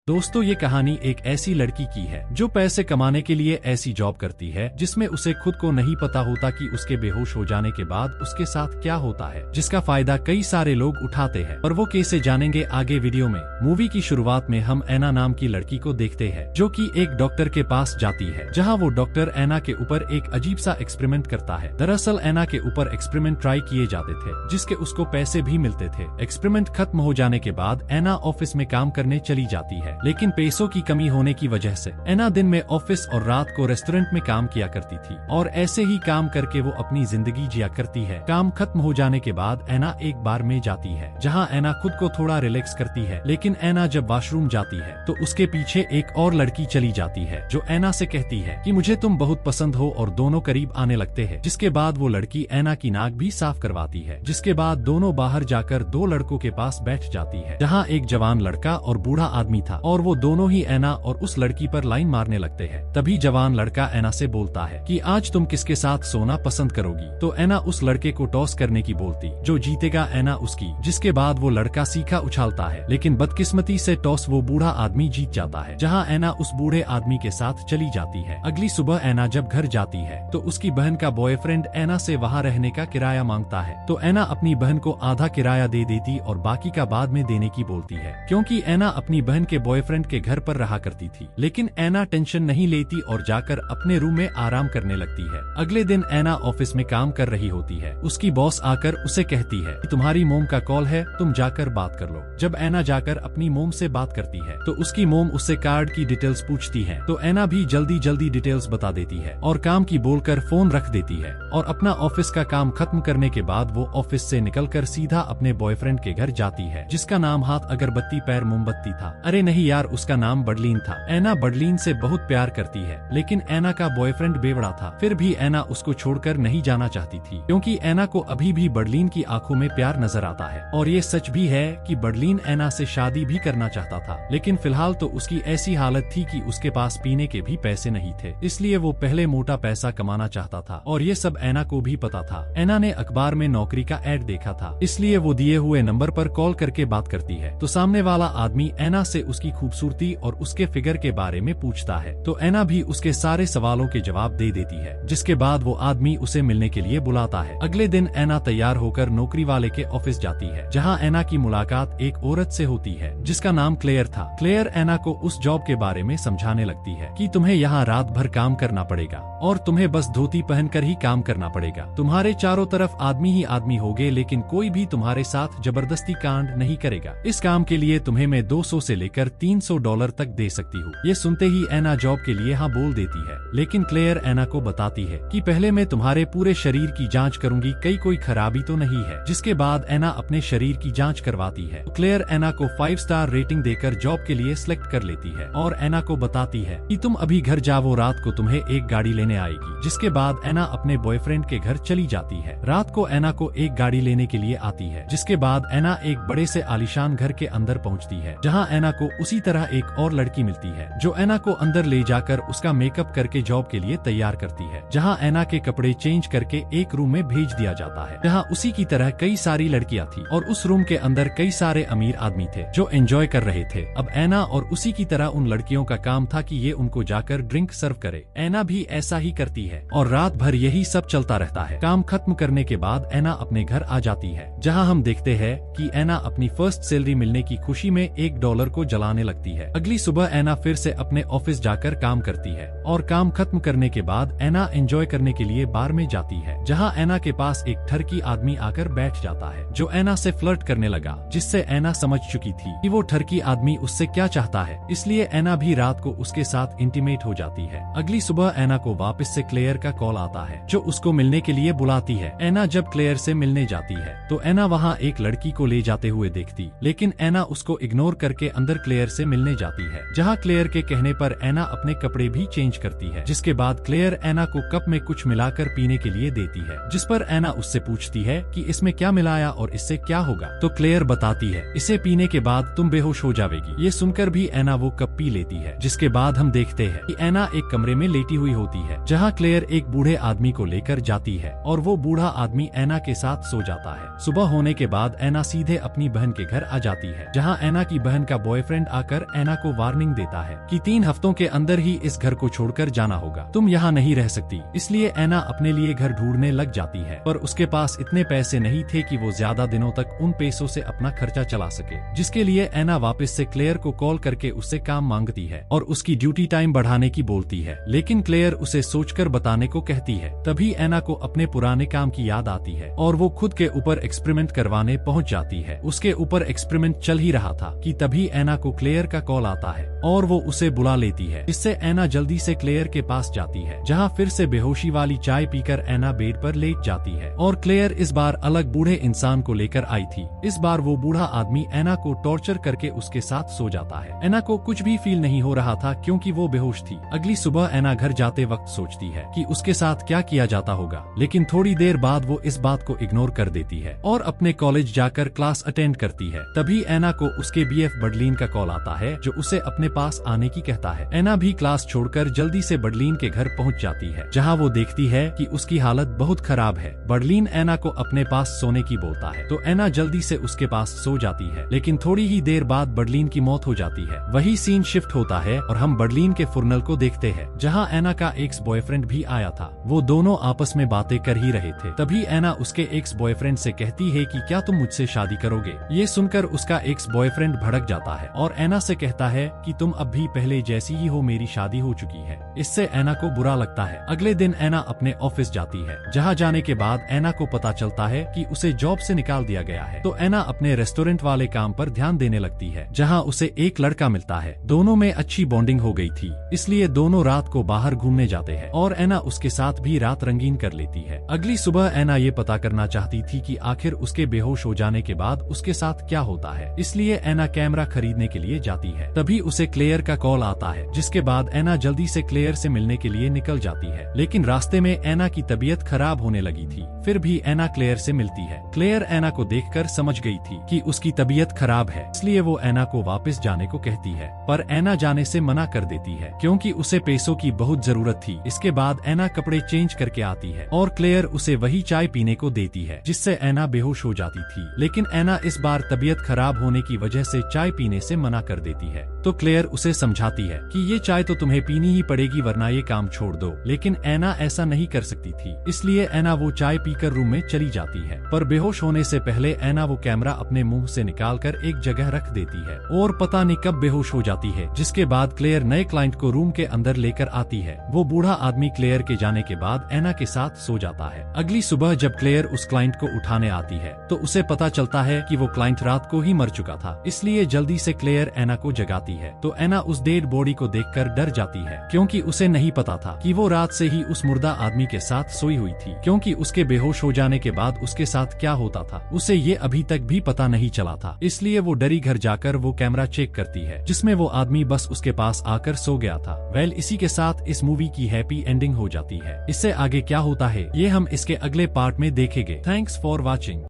दोस्तों, ये कहानी एक ऐसी लड़की की है जो पैसे कमाने के लिए ऐसी जॉब करती है जिसमें उसे खुद को नहीं पता होता कि उसके बेहोश हो जाने के बाद उसके साथ क्या होता है, जिसका फायदा कई सारे लोग उठाते हैं। और वो कैसे जानेंगे आगे वीडियो में। मूवी की शुरुआत में हम एना नाम की लड़की को देखते हैं जो कि एक डॉक्टर के पास जाती है, जहाँ वो डॉक्टर एना के ऊपर एक अजीब सा एक्सपेरिमेंट करता है। दरअसल एना के ऊपर एक्सपेरिमेंट ट्राई किए जाते थे जिसके उसको पैसे भी मिलते थे। एक्सपेरिमेंट खत्म हो जाने के बाद एना ऑफिस में काम करने चली जाती है, लेकिन पैसों की कमी होने की वजह से एना दिन में ऑफिस और रात को रेस्टोरेंट में काम किया करती थी और ऐसे ही काम करके वो अपनी जिंदगी जिया करती है। काम खत्म हो जाने के बाद एना एक बार में जाती है जहां एना खुद को थोड़ा रिलैक्स करती है, लेकिन एना जब वॉशरूम जाती है तो उसके पीछे एक और लड़की चली जाती है जो एना से कहती है कि मुझे तुम बहुत पसंद हो, और दोनों करीब आने लगते हैं। जिसके बाद वो लड़की एना की नाक भी साफ करवाती है। जिसके बाद दोनों बाहर जाकर दो लड़कों के पास बैठ जाती है जहाँ एक जवान लड़का और बूढ़ा आदमी था, और वो दोनों ही एना और उस लड़की पर लाइन मारने लगते हैं। तभी जवान लड़का एना से बोलता है कि आज तुम किसके साथ सोना पसंद करोगी। तो एना उस लड़के को टॉस करने की बोलती, जो जीतेगा एना उसकी। जिसके बाद वो लड़का सीखा उछालता है, लेकिन बदकिस्मती से टॉस वो बूढ़ा आदमी जीत जाता है, जहाँ एना उस बूढ़े आदमी के साथ चली जाती है। अगली सुबह एना जब घर जाती है तो उसकी बहन का बॉयफ्रेंड एना से वहाँ रहने का किराया मांगता है। तो एना अपनी बहन को आधा किराया दे देती और बाकी का बाद में देने की बोलती है, क्योंकि एना अपनी बहन के बॉयफ्रेंड के घर पर रहा करती थी। लेकिन एना टेंशन नहीं लेती और जाकर अपने रूम में आराम करने लगती है। अगले दिन एना ऑफिस में काम कर रही होती है। उसकी बॉस आकर उसे कहती है कि तुम्हारी मोम का कॉल है, तुम जाकर बात कर लो। जब एना जाकर अपनी मोम से बात करती है तो उसकी मोम उससे कार्ड की डिटेल्स पूछती है। तो एना भी जल्दी जल्दी डिटेल्स बता देती है और काम की बोलकर फोन रख देती है, और अपना ऑफिस का काम खत्म करने के बाद वो ऑफिस से निकलकर सीधा अपने बॉयफ्रेंड के घर जाती है, जिसका नाम हाथ अगरबत्ती पैर मोमबत्ती था। अरे नहीं यार, उसका नाम बडलीन था। एना बडलीन से बहुत प्यार करती है, लेकिन एना का बॉयफ्रेंड बेवड़ा था। फिर भी एना उसको छोड़कर नहीं जाना चाहती थी, क्योंकि एना को अभी भी बडलीन की आंखों में प्यार नजर आता है। और ये सच भी है कि बडलीन एना से शादी भी करना चाहता था, लेकिन फिलहाल तो उसकी ऐसी हालत थी कि उसके पास पीने के भी पैसे नहीं थे, इसलिए वो पहले मोटा पैसा कमाना चाहता था। और ये सब एना को भी पता था। एना ने अखबार में नौकरी का एड देखा था, इसलिए वो दिए हुए नंबर पर कॉल करके बात करती है। तो सामने वाला आदमी एना से उसकी खूबसूरती और उसके फिगर के बारे में पूछता है, तो एना भी उसके सारे सवालों के जवाब दे देती है। जिसके बाद वो आदमी उसे मिलने के लिए बुलाता है। अगले दिन एना तैयार होकर नौकरी वाले के ऑफिस जाती है, जहाँ एना की मुलाकात एक औरत से होती है जिसका नाम क्लेयर था। क्लेयर एना को उस जॉब के बारे में समझाने लगती है कि तुम्हें यहाँ रात भर काम करना पड़ेगा और तुम्हें बस धोती पहनकर ही काम करना पड़ेगा। तुम्हारे चारों तरफ आदमी ही आदमी होंगे, लेकिन कोई भी तुम्हारे साथ जबरदस्ती कांड नहीं करेगा। इस काम के लिए तुम्हें मैं 200 से लेकर $300 तक दे सकती हूँ। ये सुनते ही एना जॉब के लिए हाँ बोल देती है, लेकिन क्लेयर एना को बताती है कि पहले मैं तुम्हारे पूरे शरीर की जांच करूंगी, कहीं कोई खराबी तो नहीं है। जिसके बाद एना अपने शरीर की जांच करवाती है। तो क्लेयर एना को 5 स्टार रेटिंग देकर जॉब के लिए सिलेक्ट कर लेती है और एना को बताती है कि तुम अभी घर जाओ, रात को तुम्हें एक गाड़ी लेने आएगी। जिसके बाद एना अपने बॉयफ्रेंड के घर चली जाती है। रात को एना को एक गाड़ी लेने के लिए आती है। जिसके बाद एना एक बड़े से आलीशान घर के अंदर पहुंचती है, जहां एना को उसी तरह एक और लड़की मिलती है जो एना को अंदर ले जाकर उसका मेकअप करके जॉब के लिए तैयार करती है। जहां एना के कपड़े चेंज करके एक रूम में भेज दिया जाता है, जहां उसी की तरह कई सारी लड़कियां थी और उस रूम के अंदर कई सारे अमीर आदमी थे जो एंजॉय कर रहे थे। अब एना और उसी की तरह उन लड़कियों का काम था कि ये उनको जाकर ड्रिंक सर्व करे। एना भी ऐसा ही करती है और रात भर यही सब चलता रहता है। काम खत्म करने के बाद एना अपने घर आ जाती है, जहां हम देखते हैं कि एना अपनी फर्स्ट सैलरी मिलने की खुशी में $1 को जलाने लगती है। अगली सुबह एना फिर से अपने ऑफिस जाकर काम करती है और काम खत्म करने के बाद एना एंजॉय करने के लिए बार में जाती है, जहां एना के पास एक ठरकी आदमी आकर बैठ जाता है जो एना से फ्लर्ट करने लगा, जिससे एना समझ चुकी थी कि वो ठरकी आदमी उससे क्या चाहता है, इसलिए एना भी रात को उसके साथ इंटीमेट हो जाती है। अगली सुबह एना को वापस से क्लेयर का कॉल आता है जो उसको मिलने के लिए बुलाती है। एना जब क्लेयर से मिलने जाती है तो एना वहाँ एक लड़की को ले जाते हुए देखती, लेकिन एना उसको इग्नोर करके अंदर क्लेयर से मिलने जाती है, जहाँ क्लेयर के कहने पर एना अपने कपड़े भी चेंज करती है। जिसके बाद क्लेयर एना को कप में कुछ मिलाकर पीने के लिए देती है, जिस पर एना उससे पूछती है कि इसमें क्या मिलाया और इससे क्या होगा। तो क्लेयर बताती है इसे पीने के बाद तुम बेहोश हो जाएगी। ये सुनकर भी एना वो कप पी लेती है। जिसके बाद हम देखते हैं कि एना एक कमरे में लेटी हुई होती है, जहाँ क्लेयर एक बूढ़े आदमी को लेकर जाती है और वो बूढ़ा आदमी एना के साथ सो जाता है। सुबह होने के बाद एना सीधे अपनी बहन के घर आ जाती है, जहाँ एना की बहन का बॉयफ्रेंड आकर एना को वार्निंग देता है कि 3 हफ्तों के अंदर ही इस घर को छोड़कर जाना होगा, तुम यहाँ नहीं रह सकती। इसलिए एना अपने लिए घर ढूंढने लग जाती है, पर उसके पास इतने पैसे नहीं थे कि वो ज्यादा दिनों तक उन पैसों से अपना खर्चा चला सके, जिसके लिए एना वापस से क्लेयर को कॉल करके उससे काम मांगती है और उसकी ड्यूटी टाइम बढ़ाने की बोलती है। लेकिन क्लेयर उसे सोचकर बताने को कहती है। तभी एना को अपने पुराने काम की याद आती है और वो खुद के ऊपर एक्सपेरिमेंट करवाने पहुंच जाती है। उसके ऊपर एक्सपेरिमेंट चल ही रहा था कि तभी एना को क्लेयर का कॉल आता है और वो उसे बुला लेती है। इससे एना जल्दी से क्लेयर के पास जाती है, जहाँ फिर से बेहोशी वाली चाय पीकर एना बेड पर लेट जाती है और क्लेयर इस बार अलग बूढ़े इंसान को लेकर आई थी। इस बार वो बूढ़ा आदमी एना को टॉर्चर करके उसके साथ सो जाता है। एना को कुछ भी फील नहीं हो रहा था क्योंकि वो बेहोश थी। अगली सुबह एना घर जाते वक्त सोचती है कि उसके साथ क्या किया जाता होगा, लेकिन थोड़ी देर बाद वो इस बात को इग्नोर कर देती है और अपने कॉलेज जाकर क्लास अटेंड करती है। तभी एना को उसके बीएफ बर्डलिन का कॉल आता है, जो उसे अपने पास आने की कहता है। एना भी क्लास छोड़कर जल्दी से बर्डलिन के घर पहुंच जाती है, जहां वो देखती है कि उसकी हालत बहुत खराब है। बर्डलिन एना को अपने पास सोने की बोलता है, तो एना जल्दी से उसके पास सो जाती है। लेकिन थोड़ी ही देर बाद बर्डलिन की मौत हो जाती है। वही सीन शिफ्ट होता है और हम बर्डलिन के फुरनल को देखते हैं, जहां एना का एक्स बॉयफ्रेंड भी आया था। वो दोनों आपस में बातें कर ही रहे थे। तभी एना उसके एक्स बॉयफ्रेंड से कहती है कि क्या तुम मुझसे शादी करोगे। ये सुनकर उसका एक्स बॉयफ्रेंड भड़क जाता है और एना से कहता है कि तुम अब भी पहले जैसी ही हो, मेरी शादी हो चुकी है। इससे एना को बुरा लगता है। अगले दिन एना अपने ऑफिस जाती है, जहाँ जाने के बाद एना को पता चलता है कि उसे जॉब से निकाल दिया गया है। तो एना अपने रेस्टोरेंट वाले काम पर ध्यान देने लगती है, जहाँ उसे एक लड़का मिलता है। दोनों में अच्छी बॉन्डिंग हो गई थी, इसलिए दोनों रात को बाहर घूमने जाते हैं और एना उसके साथ भी रात रंगीन कर लेती है। अगली सुबह एना ये पता करना चाहती थी कि आखिर उसके बेहोश हो जाने के बाद उसके साथ क्या होता है, इसलिए एना कैमरा खरीदने के लिए जाती है। तभी उसे क्लेयर का कॉल आता है, जिसके बाद एना जल्दी से क्लेयर से मिलने के लिए निकल जाती है। लेकिन रास्ते में एना की तबीयत खराब होने लगी थी। फिर भी एना क्लेयर से मिलती है। क्लेयर एना को देखकर समझ गई थी कि उसकी तबीयत खराब है, इसलिए वो एना को वापस जाने को कहती है, पर एना जाने से मना कर देती है क्योंकि उसे पैसों की बहुत जरूरत थी। इसके बाद एना कपड़े चेंज करके आती है और क्लेयर उसे वही चाय पीने को देती है, जिससे एना बेहोश हो जाती थी। लेकिन एना इस बार तबीयत खराब होने की वजह से चाय पीने से मना कर देती है। तो क्लेयर उसे समझाती है कि ये चाय तो तुम्हें पीनी ही पड़ेगी, वरना ये काम छोड़ दो। लेकिन एना ऐसा नहीं कर सकती थी, इसलिए एना वो चाय पीकर रूम में चली जाती है। पर बेहोश होने से पहले एना वो कैमरा अपने मुंह से निकालकर एक जगह रख देती है और पता नहीं कब बेहोश हो जाती है। जिसके बाद क्लेयर नए क्लाइंट को रूम के अंदर लेकर आती है। वो बूढ़ा आदमी क्लेयर के जाने के बाद एना के साथ सो जाता है। अगली सुबह जब क्लेयर उस क्लाइंट को उठाने आती है, तो उसे पता चलता है कि वो क्लाइंट रात को ही मर चुका था। इसलिए जल्दी से क्लेयर एना को जगाती है। तो एना उस डेड बॉडी को देखकर डर जाती है, क्योंकि उसे नहीं पता था कि वो रात से ही उस मुर्दा आदमी के साथ सोई हुई थी। क्योंकि उसके बेहोश हो जाने के बाद उसके साथ क्या होता था, उसे ये अभी तक भी पता नहीं चला था। इसलिए वो डरी घर जाकर वो कैमरा चेक करती है, जिसमें वो आदमी बस उसके पास आकर सो गया था। वेल, इसी के साथ इस मूवी की हैप्पी एंडिंग हो जाती है। इससे आगे क्या होता है ये हम इसके अगले पार्ट में देखेंगे। Thanks for watching.